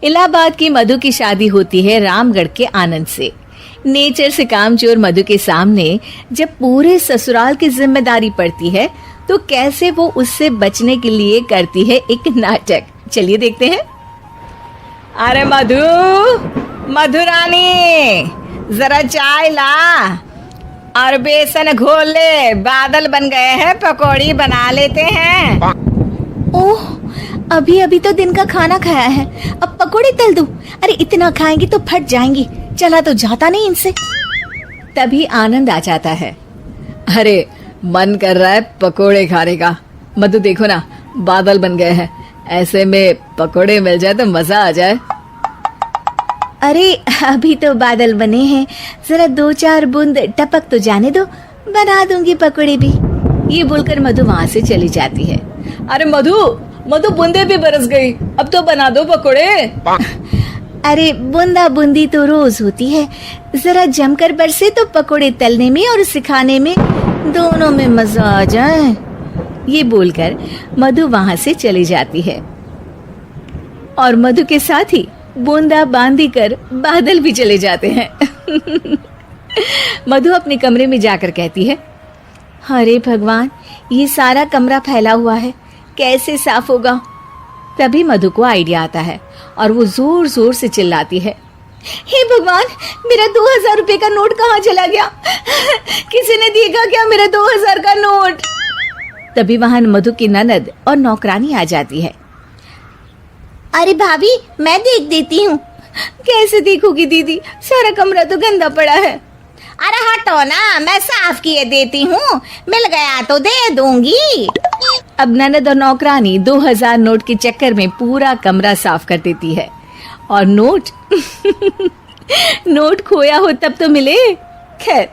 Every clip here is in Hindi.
इलाहाबाद की मधु की शादी होती है रामगढ़ के आनंद से। नेचर से कामचोर मधु के सामने जब पूरे ससुराल की जिम्मेदारी पड़ती है तो कैसे वो उससे बचने के लिए करती है एक नाटक। चलिए देखते हैं। अरे मधु, मधुरानी, जरा चाय ला और बेसन घोल ले, बादल बन गए हैं, पकौड़ी बना लेते हैं। ओह, अभी अभी तो दिन का खाना खाया है, अब पकौड़े तल दूं? अरे इतना खाएंगी तो फट जाएंगी, चला तो जाता नहीं इनसे। तभी आनंद आ जाता है। अरे मन कर रहा है पकोड़े खाने का। मधु देखो ना, बादल बन गए हैं, ऐसे में पकोड़े मिल जाए तो मजा आ जाए। अरे अभी तो बादल बने हैं, जरा 2-4 बूंद टपक तो जाने दो, बना दूंगी पकोड़े भी। ये बोलकर मधु वहां से चली जाती है। अरे मधु, मधु बूंदे भी बरस गई, अब तो बना दो पकोड़े। अरे बूंदा बूंदी तो रोज होती है, जरा जमकर बरसे तो पकोड़े तलने में और सिखाने में दोनों में मजा आ जाए। ये बोलकर मधु वहां से चली जाती है और मधु के साथ ही बूंदा बांदी कर बादल भी चले जाते हैं। मधु अपने कमरे में जाकर कहती है, अरे भगवान, ये सारा कमरा फैला हुआ है, कैसे साफ होगा? तभी मधु को आइडिया आता है और वो जोर जोर से चिल्लाती है, हे भगवान, मेरा 2000 रुपए का नोट कहाँ चला गया? किसी ने देखा क्या मेरा 2000 का नोट? तभी वहां मधु की ननद और नौकरानी आ जाती है। अरे भाभी, मैं देख देती हूँ। कैसे देखोगी दीदी, सारा कमरा तो गंदा पड़ा है। अरे हटो ना, मैं साफ किए देती हूँ, मिल गया तो दे दूंगी। अब ननद और नौकरानी 2000 नोट के चक्कर में पूरा कमरा साफ कर देती है और नोट नोट खोया हो तब तो मिले। खैर,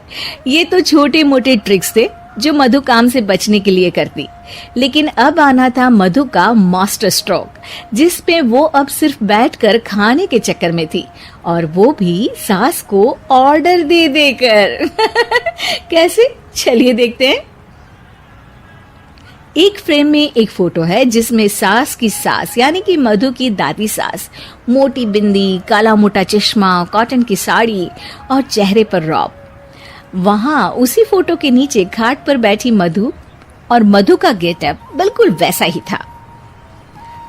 ये तो छोटे मोटे ट्रिक्स थे जो मधु काम से बचने के लिए करती, लेकिन अब आना था मधु का मास्टर स्ट्रोक, जिस पे वो अब सिर्फ बैठकर खाने के चक्कर में थी, और वो भी सास को ऑर्डर दे देकर। कैसे, चलिए देखते हैं। एक फ्रेम में एक फोटो है जिसमें सास की सास यानी कि मधु की दादी सास, मोटी बिंदी, काला मोटा चश्मा, कॉटन की साड़ी और चेहरे पर रौब। वहां उसी फोटो के नीचे खाट पर बैठी मधु, और मधु का गेटअप बिल्कुल वैसा ही था।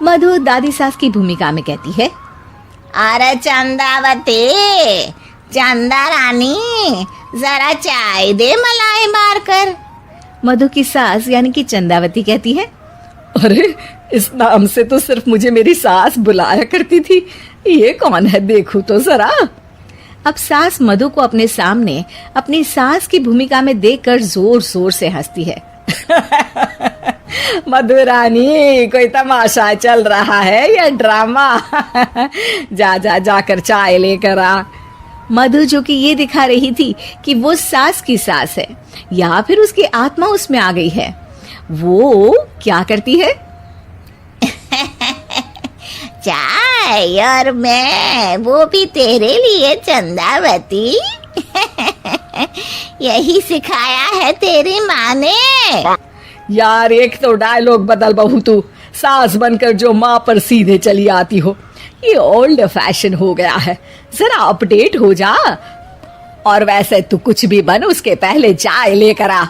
मधु दादी सास की भूमिका में कहती है, अरे चंदावती, चंदा रानी, जरा चाय दे मलाई मारकर। मधु की सास यानी कि चंदावती कहती है, अरे इस नाम से तो सिर्फ मुझे मेरी सास बुलाया करती थी, ये कौन है देखो तो जरा। अब सास मधु को अपने सामने अपनी सास की भूमिका में देखकर जोर जोर से हंसती है। मधुरानी, कोई तमाशा चल रहा है या ड्रामा? जाकर चाय लेकर आ। मधु जो कि ये दिखा रही थी कि वो सास की सास है या फिर उसकी आत्मा उसमें आ गई है, वो क्या करती है? चाय और मैं, वो भी तेरे लिए चंदावती। यही सिखाया है तेरी माँ ने। यार, एक तो डायलॉग बदल बहू, तू सास बनकर जो माँ पर सीधे चली आती हो, ये ओल्ड फैशन हो गया है, जरा अपडेट हो जा। और वैसे तू कुछ भी बन, उसके पहले चाय लेकर आ।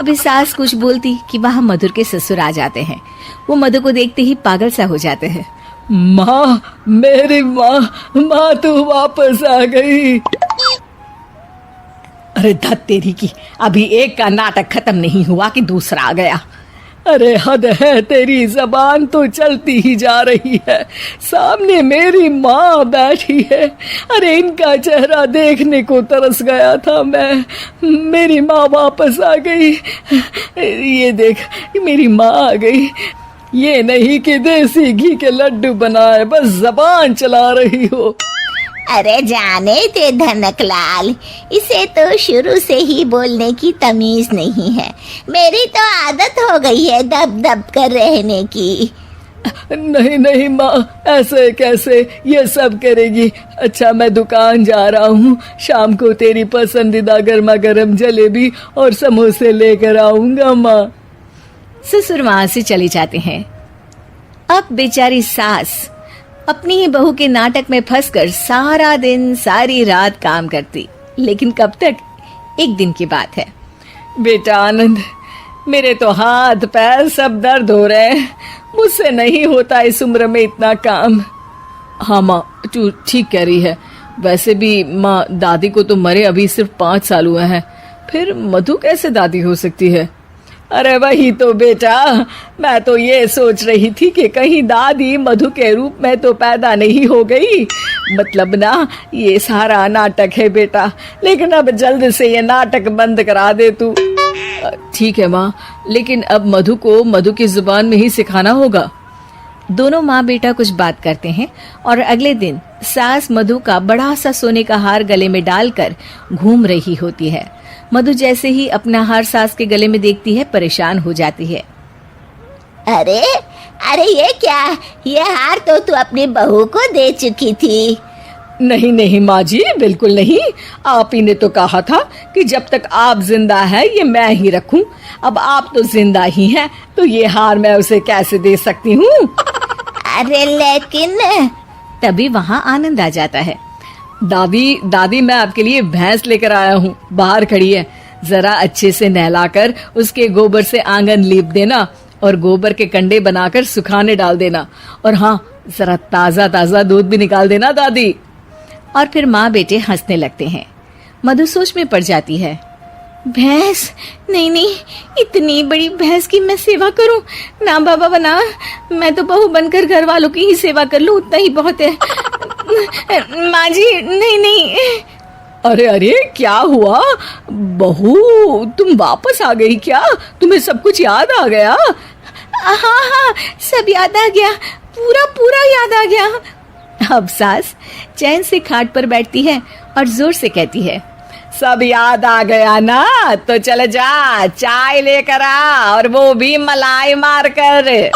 अभी सास कुछ बोलती कि वहां मधुर के ससुर आ जाते हैं। वो मधु को देखते ही पागल सा हो जाते हैं। माँ, मेरी माँ तू वापस आ गई। अरे धत तेरी की, अभी एक का नाटक खत्म नहीं हुआ कि दूसरा आ गया। अरे हद है, तेरी जबान तो चलती ही जा रही है, सामने मेरी माँ बैठी है। अरे इनका चेहरा देखने को तरस गया था मैं। मेरी माँ वापस आ गई। ये देख, मेरी माँ आ गई। ये नहीं कि देसी घी के लड्डू बनाए, बस जबान चला रही हो। अरे जाने दे धनकलाल, इसे तो शुरू से ही बोलने की तमीज नहीं है। मेरी तो आदत हो गई है दब दब कर रहने की। नहीं माँ, ऐसे कैसे ये सब करेगी? अच्छा, मैं दुकान जा रहा हूँ, शाम को तेरी पसंदीदा गर्मा गर्म जलेबी और समोसे लेकर आऊंगा माँ। ससुर वहां से चले जाते हैं। अब बेचारी सास अपनी ही बहू के नाटक में फंसकर सारा दिन सारी रात काम करती। लेकिन कब तक? एक दिन की बात है। बेटा आनंद, मेरे तो हाथ पैर सब दर्द हो रहे हैं, मुझसे नहीं होता इस उम्र में इतना काम। हाँ माँ, तू ठीक कह रही है। वैसे भी माँ, दादी को तो मरे अभी सिर्फ 5 साल हुए हैं, फिर मधु कैसे दादी हो सकती है? अरे वही तो बेटा, मैं तो ये सोच रही थी कि कहीं दादी मधु के रूप में तो पैदा नहीं हो गई। मतलब ना, ये सारा नाटक है बेटा, लेकिन अब जल्द से ये नाटक बंद करा दे तू। ठीक है माँ, लेकिन अब मधु को मधु की जुबान में ही सिखाना होगा। दोनों माँ बेटा कुछ बात करते हैं और अगले दिन सास मधु का बड़ा सा सोने का हार गले में डालकर घूम रही होती है। मधु जैसे ही अपना हार सास के गले में देखती है, परेशान हो जाती है। अरे अरे, ये क्या? ये हार तो तू अपनी बहू को दे चुकी थी। नहीं नहीं माँ जी, बिल्कुल नहीं। आप ही ने तो कहा था कि जब तक आप जिंदा है ये मैं ही रखूं। अब आप तो जिंदा ही हैं, तो ये हार मैं उसे कैसे दे सकती हूँ? अरे लेकिन तभी वहाँ आनंद आ जाता है। दादी दादी, मैं आपके लिए भैंस लेकर आया हूँ, बाहर खड़ी है। जरा अच्छे से नहलाकर उसके गोबर से आंगन लीप देना और गोबर के कंडे बनाकर सुखाने डाल देना। और हाँ, जरा ताजा ताजा दूध भी निकाल देना दादी। और फिर माँ बेटे हंसने लगते हैं। मधु सोच में पड़ जाती है। भैंस? नहीं नहीं, इतनी बड़ी भैंस की मैं सेवा करूं? ना बाबा बना, मैं तो बहू बनकर घर वालों की ही सेवा कर लूं, उतना ही बहुत है। माँ जी, नहीं नहीं। अरे अरे, क्या हुआ बहू, तुम वापस आ गई क्या? तुम्हें सब कुछ याद आ गया? हाँ हाँ, सब याद आ गया, पूरा पूरा याद आ गया। अब सास चैन से खाट पर बैठती है और जोर से कहती है, सब याद आ गया ना? तो चल जा, चाय लेकर आ, और वो भी मलाई मार कर।